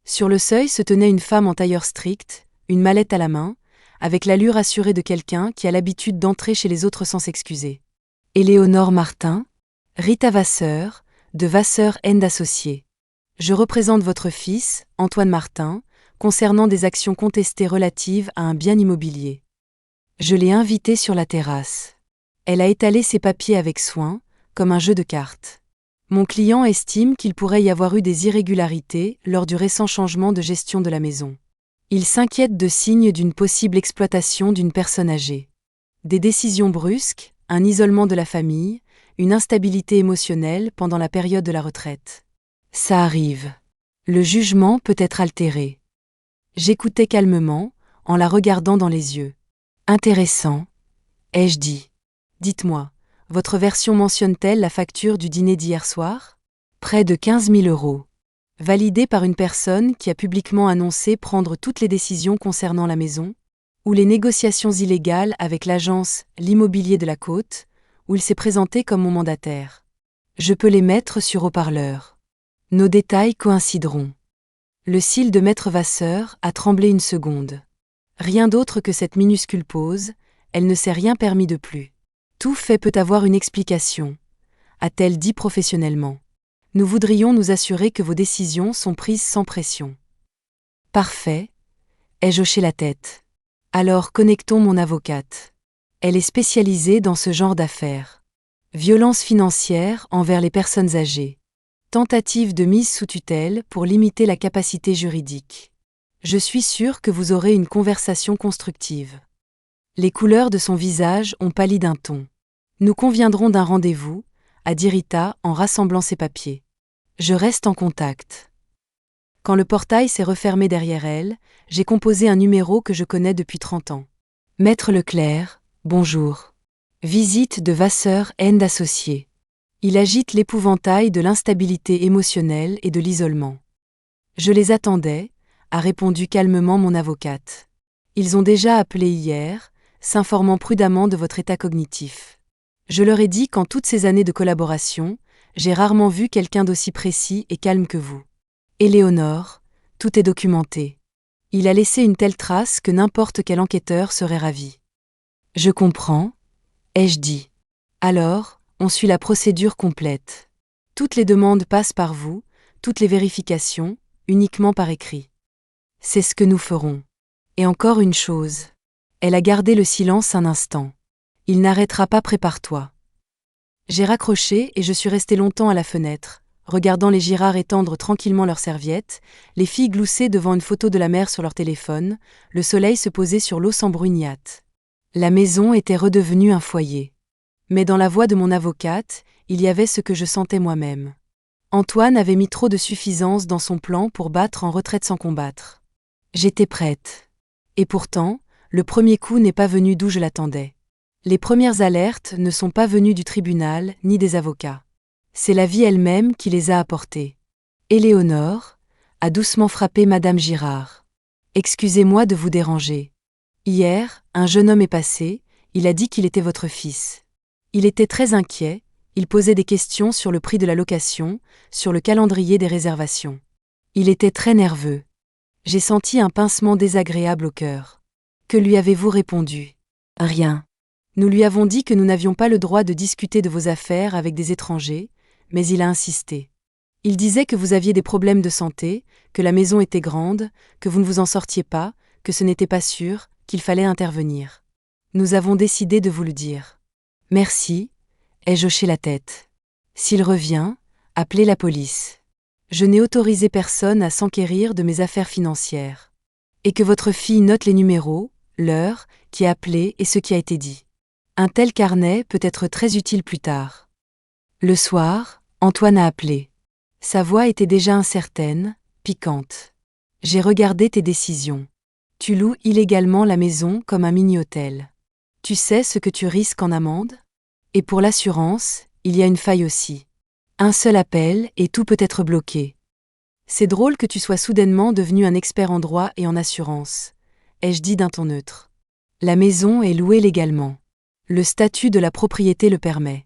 Sur le seuil se tenait une femme en tailleur strict, une mallette à la main, avec l'allure assurée de quelqu'un qui a l'habitude d'entrer chez les autres sans s'excuser. Éléonore Martin, Rita Vasseur, de Vasseur & Associés. Je représente votre fils, Antoine Martin, concernant des actions contestées relatives à un bien immobilier. Je l'ai invitée sur la terrasse. Elle a étalé ses papiers avec soin, comme un jeu de cartes. Mon client estime qu'il pourrait y avoir eu des irrégularités lors du récent changement de gestion de la maison. Il s'inquiète de signes d'une possible exploitation d'une personne âgée. Des décisions brusques, un isolement de la famille, une instabilité émotionnelle pendant la période de la retraite. Ça arrive. Le jugement peut être altéré. J'écoutais calmement, en la regardant dans les yeux. Intéressant, ai-je dit. Dites-moi, votre version mentionne-t-elle la facture du dîner d'hier soir ? Près de 15 000 €. Validée par une personne qui a publiquement annoncé prendre toutes les décisions concernant la maison ? Ou les négociations illégales avec l'agence L'Immobilier de la Côte, où il s'est présenté comme mon mandataire. Je peux les mettre sur haut-parleur. Nos détails coïncideront. Le cil de maître Vasseur a tremblé une seconde. Rien d'autre que cette minuscule pause, elle ne s'est rien permis de plus. Tout fait peut avoir une explication, a-t-elle dit professionnellement. Nous voudrions nous assurer que vos décisions sont prises sans pression. Parfait, ai-je hoché la tête. Alors connectons mon avocate. Elle est spécialisée dans ce genre d'affaires. Violence financière envers les personnes âgées. Tentative de mise sous tutelle pour limiter la capacité juridique. Je suis sûre que vous aurez une conversation constructive. Les couleurs de son visage ont pâli d'un ton. Nous conviendrons d'un rendez-vous, a dit Rita en rassemblant ses papiers. Je reste en contact. Quand le portail s'est refermé derrière elle, j'ai composé un numéro que je connais depuis 30 ans. Maître Leclerc, bonjour. Visite de Vasseur & Associés. Il agite l'épouvantail de l'instabilité émotionnelle et de l'isolement. Je les attendais, a répondu calmement mon avocate. Ils ont déjà appelé hier, s'informant prudemment de votre état cognitif. Je leur ai dit qu'en toutes ces années de collaboration, j'ai rarement vu quelqu'un d'aussi précis et calme que vous. Éléonore, tout est documenté. Il a laissé une telle trace que n'importe quel enquêteur serait ravi. Je comprends, ai-je dit. Alors, on suit la procédure complète. Toutes les demandes passent par vous, toutes les vérifications, uniquement par écrit. C'est ce que nous ferons. Et encore une chose. Elle a gardé le silence un instant. Il n'arrêtera pas, prépare-toi. J'ai raccroché et je suis restée longtemps à la fenêtre, regardant les Girard étendre tranquillement leurs serviettes, les filles glousser devant une photo de la mer sur leur téléphone, le soleil se poser sur l'eau s'embruignate. La maison était redevenue un foyer. Mais dans la voix de mon avocate, il y avait ce que je sentais moi-même. Antoine avait mis trop de suffisance dans son plan pour battre en retraite sans combattre. J'étais prête. Et pourtant, le premier coup n'est pas venu d'où je l'attendais. Les premières alertes ne sont pas venues du tribunal ni des avocats. C'est la vie elle-même qui les a apportées. Éléonore a doucement frappé Madame Girard. Excusez-moi de vous déranger. Hier, un jeune homme est passé, il a dit qu'il était votre fils. Il était très inquiet, il posait des questions sur le prix de la location, sur le calendrier des réservations. Il était très nerveux. J'ai senti un pincement désagréable au cœur. Que lui avez-vous répondu ? Rien. Nous lui avons dit que nous n'avions pas le droit de discuter de vos affaires avec des étrangers, mais il a insisté. Il disait que vous aviez des problèmes de santé, que la maison était grande, que vous ne vous en sortiez pas, que ce n'était pas sûr, qu'il fallait intervenir. Nous avons décidé de vous le dire. Merci, ai-je hoché la tête. S'il revient, appelez la police. Je n'ai autorisé personne à s'enquérir de mes affaires financières. Et que votre fille note les numéros, l'heure, qui a appelé et ce qui a été dit. Un tel carnet peut être très utile plus tard. Le soir, Antoine a appelé. Sa voix était déjà incertaine, piquante. J'ai regardé tes décisions. Tu loues illégalement la maison comme un mini-hôtel. Tu sais ce que tu risques en amende ? Et pour l'assurance, il y a une faille aussi. Un seul appel et tout peut être bloqué. C'est drôle que tu sois soudainement devenu un expert en droit et en assurance, ai-je dit d'un ton neutre. La maison est louée légalement. Le statut de la propriété le permet.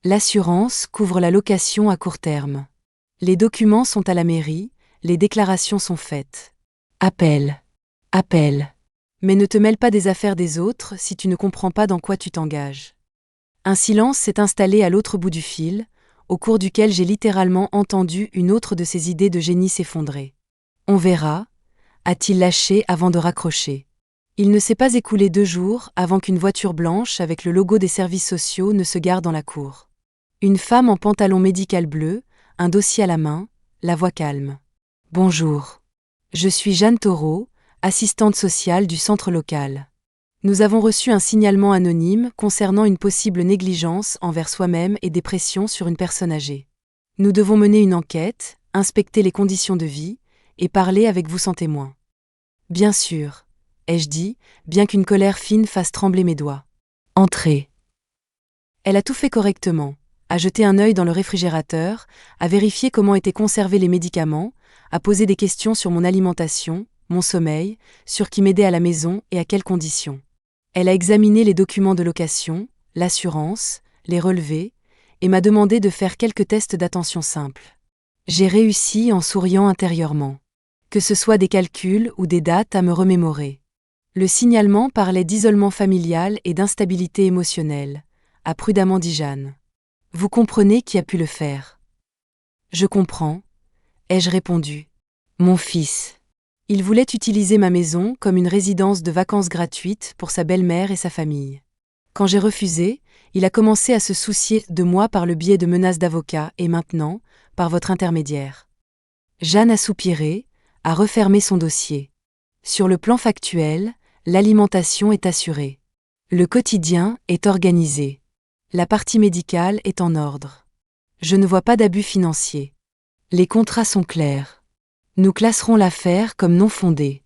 L'assurance couvre la location à court terme. Les documents sont à la mairie, les déclarations sont faites. Appelle. Appelle. Mais ne te mêle pas des affaires des autres si tu ne comprends pas dans quoi tu t'engages. Un silence s'est installé à l'autre bout du fil, au cours duquel j'ai littéralement entendu une autre de ses idées de génie s'effondrer. On verra, a-t-il lâché avant de raccrocher. Il ne s'est pas écoulé 2 jours avant qu'une voiture blanche avec le logo des services sociaux ne se gare dans la cour. Une femme en pantalon médical bleu, un dossier à la main, la voix calme. « Bonjour. Je suis Jeanne Taureau, assistante sociale du centre local. Nous avons reçu un signalement anonyme concernant une possible négligence envers soi-même et des pressions sur une personne âgée. Nous devons mener une enquête, inspecter les conditions de vie et parler avec vous sans témoin. » Bien sûr, ai-je dit, bien qu'une colère fine fasse trembler mes doigts. Entrez. Elle a tout fait correctement, a jeté un œil dans le réfrigérateur, a vérifié comment étaient conservés les médicaments, a posé des questions sur mon alimentation, mon sommeil, sur qui m'aidait à la maison et à quelles conditions. Elle a examiné les documents de location, l'assurance, les relevés, et m'a demandé de faire quelques tests d'attention simples. J'ai réussi en souriant intérieurement. Que ce soit des calculs ou des dates à me remémorer. Le signalement parlait d'isolement familial et d'instabilité émotionnelle, a prudemment dit Jeanne. Vous comprenez qui a pu le faire? Je comprends, ai-je répondu. Mon fils. Il voulait utiliser ma maison comme une résidence de vacances gratuite pour sa belle-mère et sa famille. Quand j'ai refusé, il a commencé à se soucier de moi par le biais de menaces d'avocat et maintenant, par votre intermédiaire. Jeanne a soupiré, a refermé son dossier. Sur le plan factuel, l'alimentation est assurée. Le quotidien est organisé. La partie médicale est en ordre. Je ne vois pas d'abus financiers. Les contrats sont clairs. Nous classerons l'affaire comme non fondée.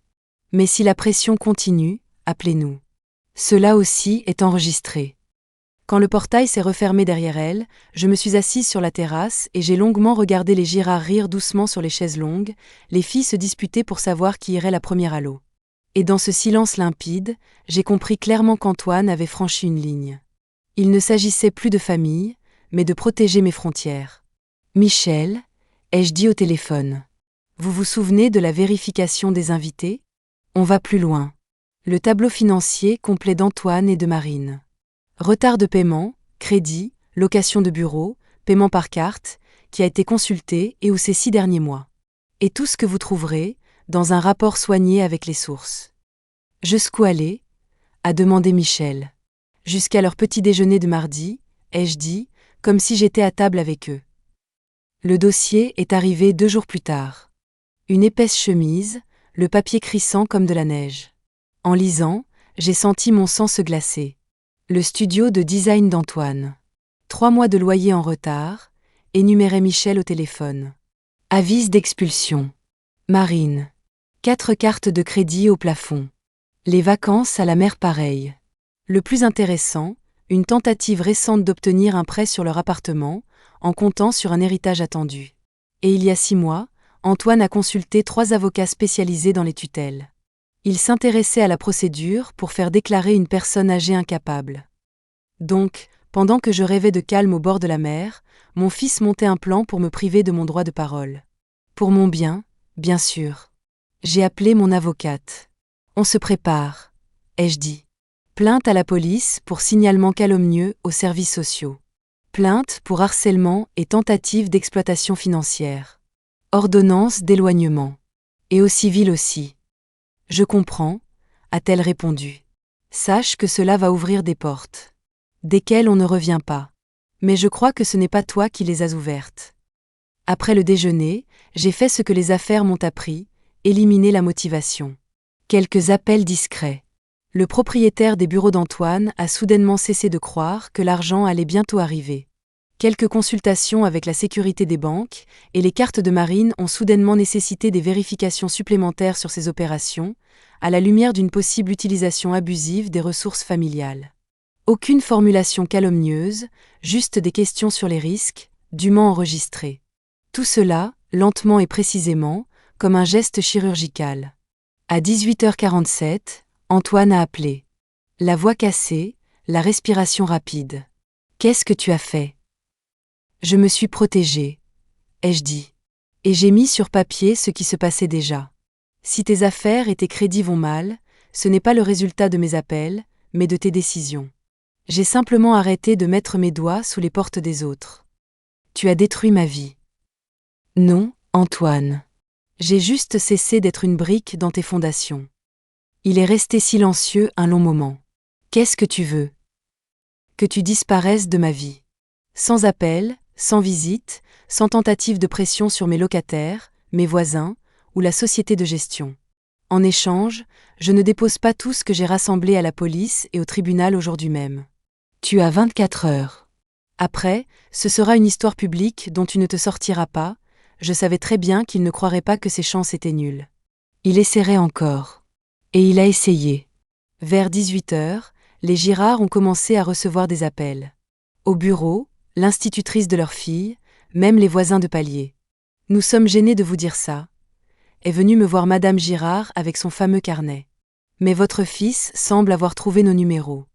Mais si la pression continue, appelez-nous. Cela aussi est enregistré. Quand le portail s'est refermé derrière elle, je me suis assise sur la terrasse et j'ai longuement regardé les girards rire doucement sur les chaises longues, les filles se disputaient pour savoir qui irait la première à l'eau. Et dans ce silence limpide, j'ai compris clairement qu'Antoine avait franchi une ligne. Il ne s'agissait plus de famille, mais de protéger mes frontières. Michel, ai-je dit au téléphone. Vous vous souvenez de la vérification des invités? On va plus loin. Le tableau financier complet d'Antoine et de Marine. Retard de paiement, crédit, location de bureau, paiement par carte, qui a été consulté et où ces 6 derniers mois. Et tout ce que vous trouverez, dans un rapport soigné avec les sources. Jusqu'où aller? A demandé Michel. Jusqu'à leur petit déjeuner de mardi, ai-je dit, comme si j'étais à table avec eux. Le dossier est arrivé 2 jours plus tard. Une épaisse chemise, le papier crissant comme de la neige. En lisant, j'ai senti mon sang se glacer. Le studio de design d'Antoine. 3 mois de loyer en retard, énumérait Michel au téléphone. Avis d'expulsion. Marine. 4 cartes de crédit au plafond. Les vacances à la mer pareilles. Le plus intéressant, une tentative récente d'obtenir un prêt sur leur appartement, en comptant sur un héritage attendu. Et il y a 6 mois, Antoine a consulté 3 avocats spécialisés dans les tutelles. Il s'intéressait à la procédure pour faire déclarer une personne âgée incapable. Donc, pendant que je rêvais de calme au bord de la mer, mon fils montait un plan pour me priver de mon droit de parole. Pour mon bien sûr. J'ai appelé mon avocate. On se prépare, ai-je dit. Plainte à la police pour signalement calomnieux aux services sociaux. Plainte pour harcèlement et tentative d'exploitation financière. Ordonnance d'éloignement. Et au civil aussi. Je comprends, a-t-elle répondu. Sache que cela va ouvrir des portes. Desquelles on ne revient pas. Mais je crois que ce n'est pas toi qui les as ouvertes. Après le déjeuner, j'ai fait ce que les affaires m'ont appris, éliminer la motivation. Quelques appels discrets. Le propriétaire des bureaux d'Antoine a soudainement cessé de croire que l'argent allait bientôt arriver. Quelques consultations avec la sécurité des banques, et les cartes de Marine ont soudainement nécessité des vérifications supplémentaires sur ces opérations, à la lumière d'une possible utilisation abusive des ressources familiales. Aucune formulation calomnieuse, juste des questions sur les risques, dûment enregistrées. Tout cela, lentement et précisément, comme un geste chirurgical. À 18h47, Antoine a appelé. La voix cassée, la respiration rapide. « Qu'est-ce que tu as fait ?» Je me suis protégée, ai-je dit. Et j'ai mis sur papier ce qui se passait déjà. Si tes affaires et tes crédits vont mal, ce n'est pas le résultat de mes appels, mais de tes décisions. J'ai simplement arrêté de mettre mes doigts sous les portes des autres. Tu as détruit ma vie. Non, Antoine. J'ai juste cessé d'être une brique dans tes fondations. Il est resté silencieux un long moment. Qu'est-ce que tu veux? Que tu disparaisses de ma vie. Sans appel, sans visite, sans tentative de pression sur mes locataires, mes voisins, ou la société de gestion. En échange, je ne dépose pas tout ce que j'ai rassemblé à la police et au tribunal aujourd'hui même. Tu as 24 heures. Après, ce sera une histoire publique dont tu ne te sortiras pas. Je savais très bien qu'il ne croirait pas que ses chances étaient nulles. Il essaierait encore. Et il a essayé. Vers 18 heures, les Girard ont commencé à recevoir des appels. Au bureau, l'institutrice de leur fille, même les voisins de palier. Nous sommes gênés de vous dire ça. Est venue me voir Madame Girard avec son fameux carnet. Mais votre fils semble avoir trouvé nos numéros.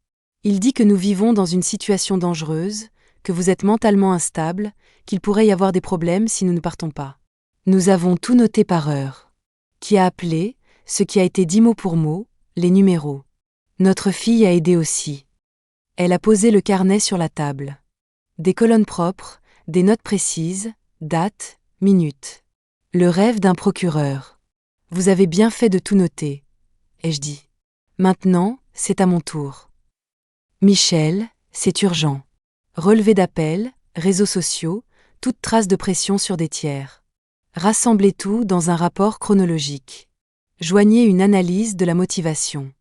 Il dit que nous vivons dans une situation dangereuse, que vous êtes mentalement instable, qu'il pourrait y avoir des problèmes si nous ne partons pas. Nous avons tout noté par heure. Qui a appelé, ce qui a été dit mot pour mot, les numéros. Notre fille a aidé aussi. Elle a posé le carnet sur la table. Des colonnes propres, des notes précises, date, minute. Le rêve d'un procureur. Vous avez bien fait de tout noter, ai-je dit. Maintenant, c'est à mon tour. Michel, c'est urgent. Relevé d'appels, réseaux sociaux, toute trace de pression sur des tiers. Rassemblez tout dans un rapport chronologique. Joignez une analyse de la motivation.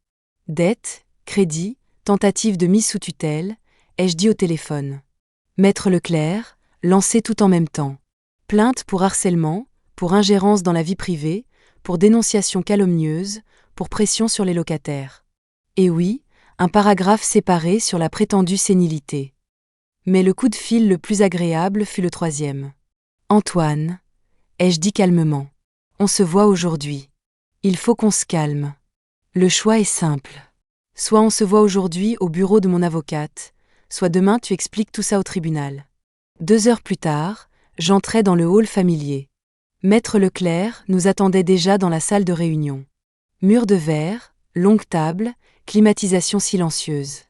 Dette, crédit, tentative de mise sous tutelle, ai-je dit au téléphone. Maître Leclerc, lancez tout en même temps. Plainte pour harcèlement, pour ingérence dans la vie privée, pour dénonciation calomnieuse, pour pression sur les locataires. Et oui, un paragraphe séparé sur la prétendue sénilité. Mais le coup de fil le plus agréable fut le 3e. Antoine, ai-je dit calmement. On se voit aujourd'hui. Il faut qu'on se calme. Le choix est simple. Soit on se voit aujourd'hui au bureau de mon avocate, soit demain tu expliques tout ça au tribunal. 2 heures plus tard, j'entrais dans le hall familier. Maître Leclerc nous attendait déjà dans la salle de réunion. Mur de verre, longue table, climatisation silencieuse.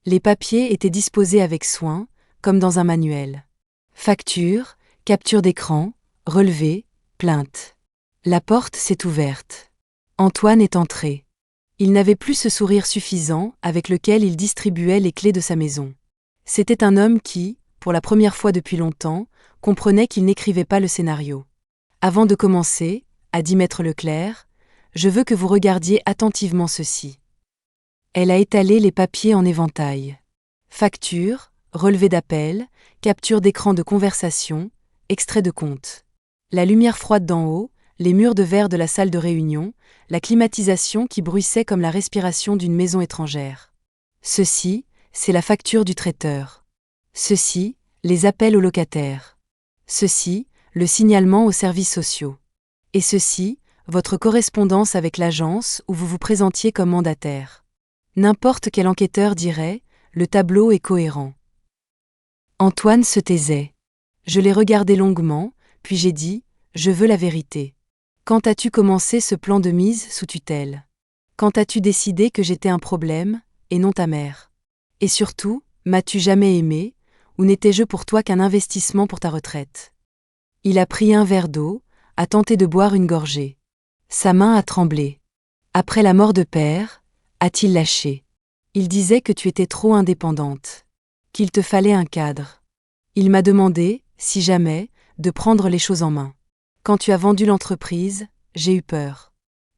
Les papiers étaient disposés avec soin, comme dans un manuel. Facture, capture d'écran, relevé, plainte. La porte s'est ouverte. Antoine est entré. Il n'avait plus ce sourire suffisant avec lequel il distribuait les clés de sa maison. C'était un homme qui, pour la première fois depuis longtemps, comprenait qu'il n'écrivait pas le scénario. Avant de commencer, a dit Maître Leclerc, je veux que vous regardiez attentivement ceci. Elle a étalé les papiers en éventail. Facture, relevé d'appel, capture d'écran de conversation, extrait de compte. La lumière froide d'en haut, les murs de verre de la salle de réunion, la climatisation qui bruissait comme la respiration d'une maison étrangère. Ceci, c'est la facture du traiteur. Ceci, les appels aux locataires. Ceci, le signalement aux services sociaux. Et ceci, votre correspondance avec l'agence où vous vous présentiez comme mandataire. N'importe quel enquêteur dirait, le tableau est cohérent. Antoine se taisait. Je l'ai regardé longuement, puis j'ai dit, je veux la vérité. Quand as-tu commencé ce plan de mise sous tutelle? Quand as-tu décidé que j'étais un problème, et non ta mère? Et surtout, m'as-tu jamais aimé, ou n'étais-je pour toi qu'un investissement pour ta retraite? Il a pris un verre d'eau, a tenté de boire une gorgée. Sa main a tremblé. Après la mort de père, a-t-il lâché? Il disait que tu étais trop indépendante. Qu'il te fallait un cadre. Il m'a demandé, si jamais, de prendre les choses en main. Quand tu as vendu l'entreprise, j'ai eu peur.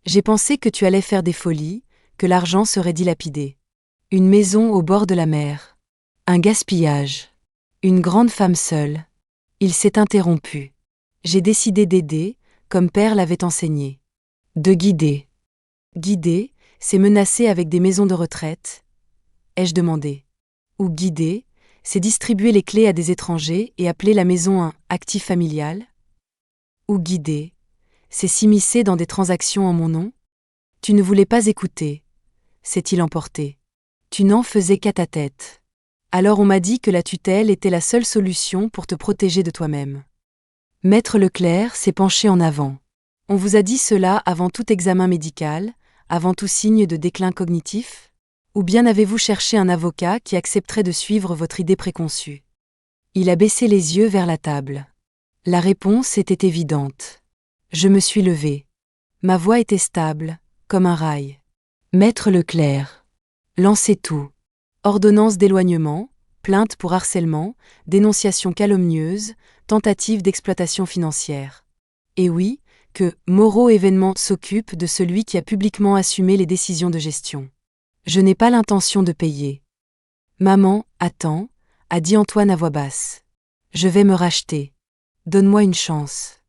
J'ai pensé que tu allais faire des folies, que l'argent serait dilapidé. Une maison au bord de la mer. Un gaspillage. Une grande femme seule. Il s'est interrompu. J'ai décidé d'aider, comme père l'avait enseigné. De guider. Guider, c'est menacer avec des maisons de retraite, ai-je demandé. Ou guider, c'est distribuer les clés à des étrangers et appeler la maison un actif familial. Ou guider, c'est s'immiscer dans des transactions en mon nom. Tu ne voulais pas écouter, s'est-il emporté. Tu n'en faisais qu'à ta tête. Alors on m'a dit que la tutelle était la seule solution pour te protéger de toi-même. Maître Leclerc s'est penché en avant. On vous a dit cela avant tout examen médical, avant tout signe de déclin cognitif? Ou bien avez-vous cherché un avocat qui accepterait de suivre votre idée préconçue? Il a baissé les yeux vers la table. La réponse était évidente. Je me suis levé. Ma voix était stable, comme un rail. Maître Leclerc. Lancez tout. Ordonnance d'éloignement, plainte pour harcèlement, dénonciation calomnieuse, tentative d'exploitation financière. Et oui, que Moreau Événement s'occupe de celui qui a publiquement assumé les décisions de gestion. Je n'ai pas l'intention de payer. Maman, attends, a dit Antoine à voix basse. Je vais me racheter. Donne-moi une chance.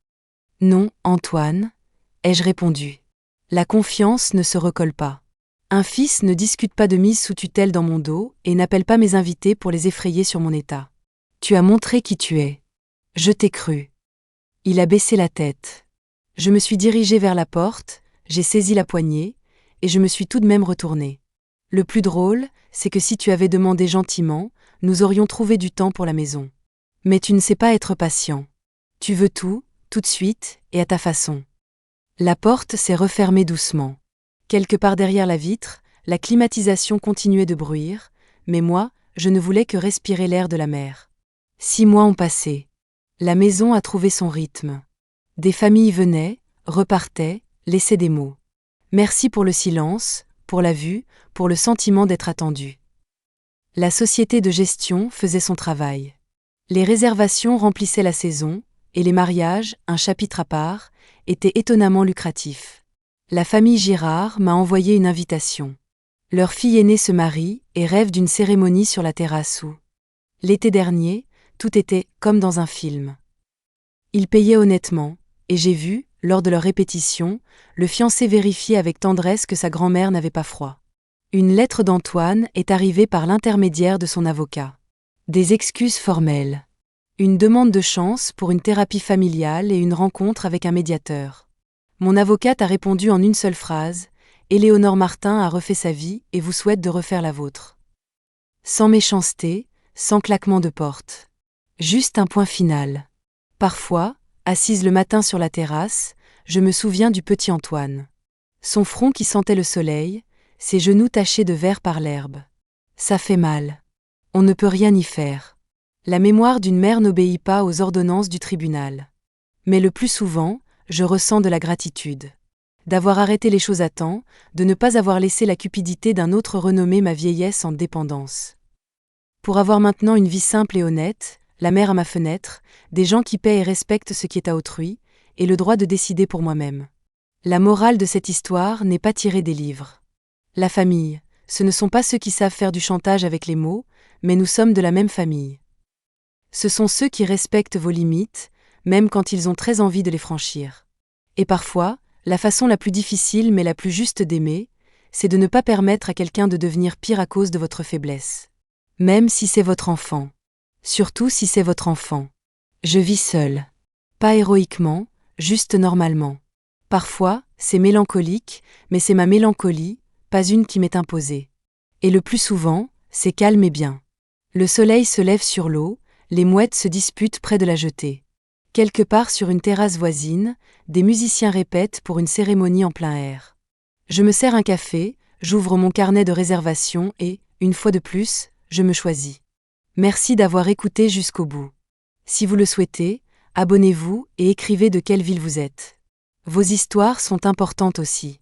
Non, Antoine, ai-je répondu. La confiance ne se recolle pas. Un fils ne discute pas de mise sous tutelle dans mon dos et n'appelle pas mes invités pour les effrayer sur mon état. Tu as montré qui tu es. Je t'ai cru. Il a baissé la tête. Je me suis dirigé vers la porte, j'ai saisi la poignée, et je me suis tout de même retourné. Le plus drôle, c'est que si tu avais demandé gentiment, nous aurions trouvé du temps pour la maison. Mais tu ne sais pas être patient. Tu veux tout de suite, et à ta façon. La porte s'est refermée doucement. Quelque part derrière la vitre, la climatisation continuait de bruire, mais moi, je ne voulais que respirer l'air de la mer. 6 mois ont passé. La maison a trouvé son rythme. Des familles venaient, repartaient, laissaient des mots. Merci pour le silence, pour la vue, pour le sentiment d'être attendu. La société de gestion faisait son travail. Les réservations remplissaient la saison, et les mariages, un chapitre à part, étaient étonnamment lucratifs. La famille Girard m'a envoyé une invitation. Leur fille aînée se marie et rêve d'une cérémonie sur la terrasse où, l'été dernier, tout était comme dans un film. Ils payaient honnêtement, et j'ai vu, lors de leur répétition, le fiancé vérifier avec tendresse que sa grand-mère n'avait pas froid. Une lettre d'Antoine est arrivée par l'intermédiaire de son avocat. Des excuses formelles. Une demande de chance pour une thérapie familiale et une rencontre avec un médiateur. Mon avocate a répondu en une seule phrase, « Éléonore Martin a refait sa vie et vous souhaite de refaire la vôtre. » Sans méchanceté, sans claquement de porte. Juste un point final. Parfois, assise le matin sur la terrasse, je me souviens du petit Antoine. Son front qui sentait le soleil, ses genoux tachés de vert par l'herbe. Ça fait mal. On ne peut rien y faire. La mémoire d'une mère n'obéit pas aux ordonnances du tribunal. Mais le plus souvent, je ressens de la gratitude. D'avoir arrêté les choses à temps, de ne pas avoir laissé la cupidité d'un autre renommer ma vieillesse en dépendance. Pour avoir maintenant une vie simple et honnête, la mer à ma fenêtre, des gens qui paient et respectent ce qui est à autrui, et le droit de décider pour moi-même. La morale de cette histoire n'est pas tirée des livres. La famille, ce ne sont pas ceux qui savent faire du chantage avec les mots, mais nous sommes de la même famille. Ce sont ceux qui respectent vos limites, même quand ils ont très envie de les franchir. Et parfois, la façon la plus difficile mais la plus juste d'aimer, c'est de ne pas permettre à quelqu'un de devenir pire à cause de votre faiblesse. Même si c'est votre enfant. Surtout si c'est votre enfant. Je vis seule. Pas héroïquement, juste normalement. Parfois, c'est mélancolique, mais c'est ma mélancolie, pas une qui m'est imposée. Et le plus souvent, c'est calme et bien. Le soleil se lève sur l'eau, les mouettes se disputent près de la jetée. Quelque part sur une terrasse voisine, des musiciens répètent pour une cérémonie en plein air. Je me sers un café, j'ouvre mon carnet de réservation et, une fois de plus, je me choisis. Merci d'avoir écouté jusqu'au bout. Si vous le souhaitez, abonnez-vous et écrivez de quelle ville vous êtes. Vos histoires sont importantes aussi.